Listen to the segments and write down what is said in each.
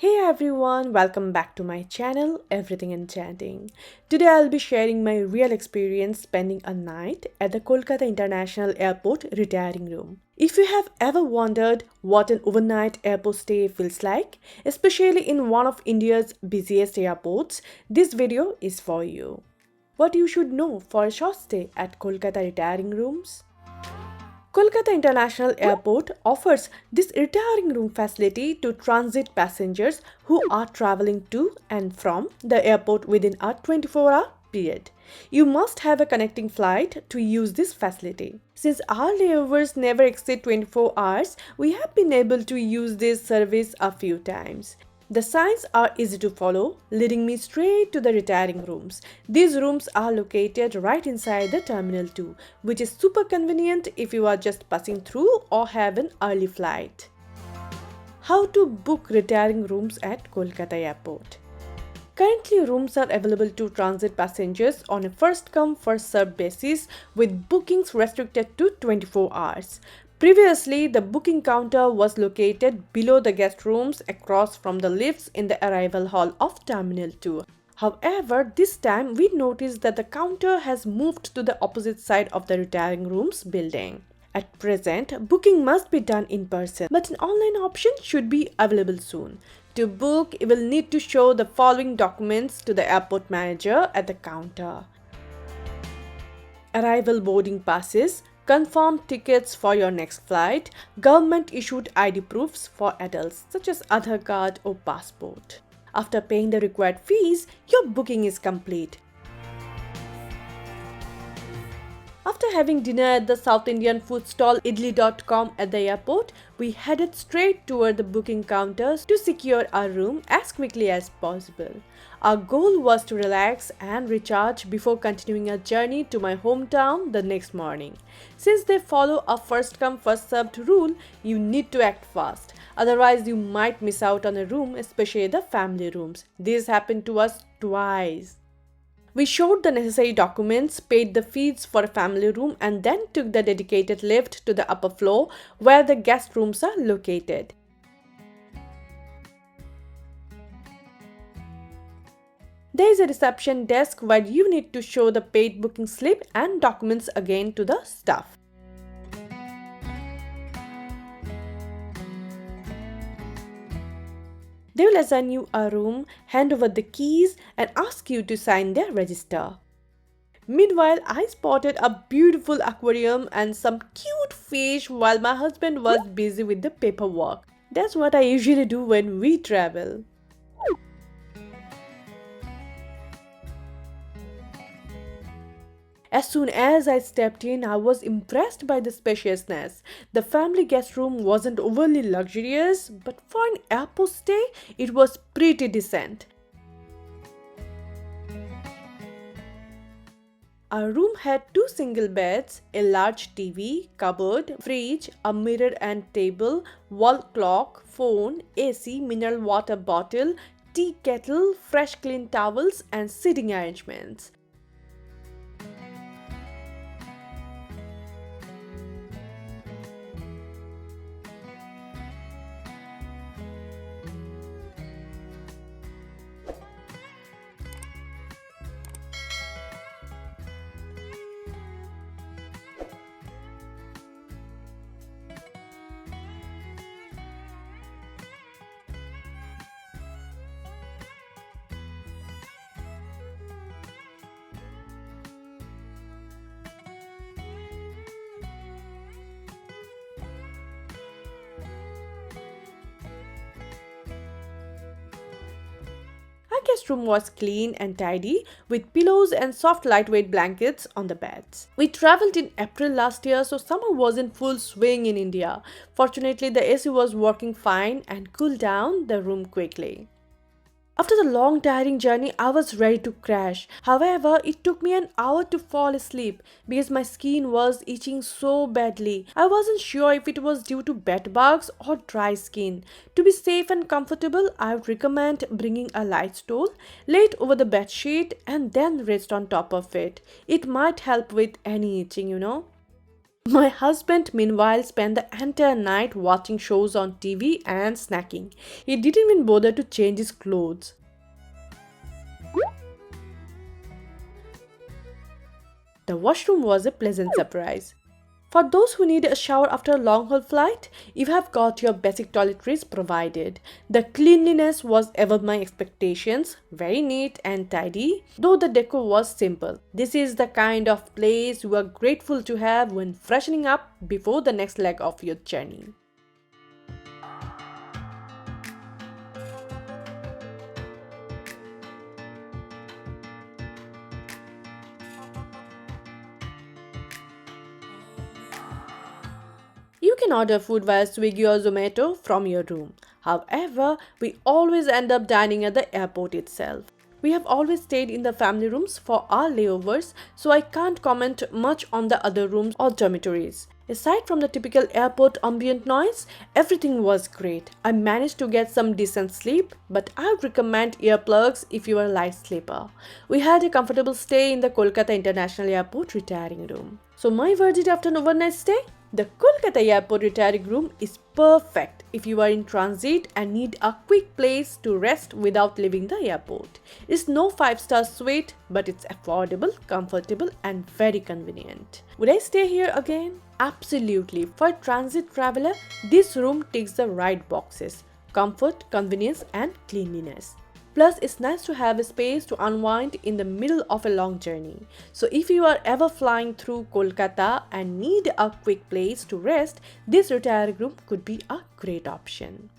Hey everyone, welcome back to my channel Everything Enchanting. Today I'll be sharing my real experience spending a night at the Kolkata International Airport retiring room. If you have ever wondered what an overnight airport stay feels like, especially in one of India's busiest airports, this video is for you. What you should know for a short stay at Kolkata retiring rooms. Kolkata International Airport offers this retiring room facility to transit passengers who are traveling to and from the airport within a 24-hour period. You must have a connecting flight to use this facility. Since our layovers never exceed 24 hours, we have been able to use this service a few times. The signs are easy to follow, leading me straight to the retiring rooms. These rooms are located right inside the Terminal 2, which is super convenient if you are just passing through or have an early flight. How to book retiring rooms at Kolkata Airport? Currently, rooms are available to transit passengers on a first-come, first-served basis with bookings restricted to 24 hours. Previously, the booking counter was located below the guest rooms across from the lifts in the arrival hall of Terminal 2. However, this time we noticed that the counter has moved to the opposite side of the retiring rooms building. At present, booking must be done in person, but an online option should be available soon. To book, you will need to show the following documents to the airport manager at the counter: arrival boarding passes, confirmed tickets for your next flight, government issued ID proofs for adults such as Aadhaar card or passport. After paying the required fees, your booking is complete. After having dinner at the South Indian food stall idli.com at the airport, we headed straight toward the booking counters to secure our room as quickly as possible. Our goal was to relax and recharge before continuing our journey to my hometown the next morning. Since they follow a first-come, first-served rule, you need to act fast. Otherwise, you might miss out on a room, especially the family rooms. This happened to us twice. We showed the necessary documents, paid the fees for a family room, and then took the dedicated lift to the upper floor where the guest rooms are located. There is a reception desk where you need to show the paid booking slip and documents again to the staff. They will assign you a room, hand over the keys, and ask you to sign their register. Meanwhile, I spotted a beautiful aquarium and some cute fish while my husband was busy with the paperwork. That's what I usually do when we travel. As soon as I stepped in, I was impressed by the spaciousness. The family guest room wasn't overly luxurious, but for an airport stay, it was pretty decent. Our room had two single beds, a large TV, cupboard, fridge, a mirror and table, wall clock, phone, AC, mineral water bottle, tea kettle, fresh clean towels, and sitting arrangements. Our guest room was clean and tidy with pillows and soft lightweight blankets on the beds. We traveled in April last year, so summer was in full swing in India. Fortunately, the AC was working fine and cooled down the room quickly. After the long tiring journey, I was ready to crash. However, it took me an hour to fall asleep because my skin was itching so badly. I wasn't sure if it was due to bed bugs or dry skin. To be safe and comfortable, I would recommend bringing a light stool, lay it over the bed sheet, and then rest on top of it. It might help with any itching. My husband, meanwhile, spent the entire night watching shows on TV and snacking. He didn't even bother to change his clothes. The washroom was a pleasant surprise. For those who need a shower after a long haul flight, you have got your basic toiletries provided. The cleanliness was above my expectations, very neat and tidy, though the decor was simple. This is the kind of place you are grateful to have when freshening up before the next leg of your journey. You can order food via Swiggy or Zomato from your room. However, we always end up dining at the airport itself. We have always stayed in the family rooms for our layovers, so I can't comment much on the other rooms or dormitories. Aside from the typical airport ambient noise, everything was great. I managed to get some decent sleep, but I would recommend earplugs if you are a light sleeper. We had a comfortable stay in the Kolkata International Airport retiring room. So my verdict after an overnight stay? The Kolkata Airport retiring room is perfect if you are in transit and need a quick place to rest without leaving the airport. It's no 5-star suite, but it's affordable, comfortable and very convenient. Would I stay here again? Absolutely. For a transit traveler, this room ticks the right boxes: comfort, convenience and cleanliness. Plus, it's nice to have a space to unwind in the middle of a long journey. So if you are ever flying through Kolkata and need a quick place to rest, this retiring room could be a great option.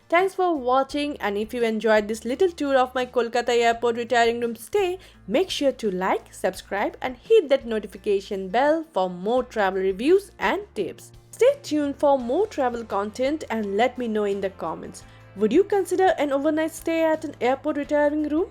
Thanks for watching, and if you enjoyed this little tour of my Kolkata airport retiring room stay, make sure to like, subscribe and hit that notification bell for more travel reviews and tips. Stay tuned for more travel content and let me know in the comments. Would you consider an overnight stay at an airport retiring room?